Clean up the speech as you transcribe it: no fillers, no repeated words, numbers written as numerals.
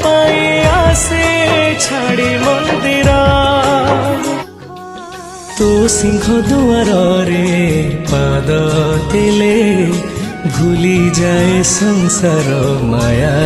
पाई आसे छाड़ी मंदिर तू सिंह दुआर रे पाद देले भूली जाए संसार माया।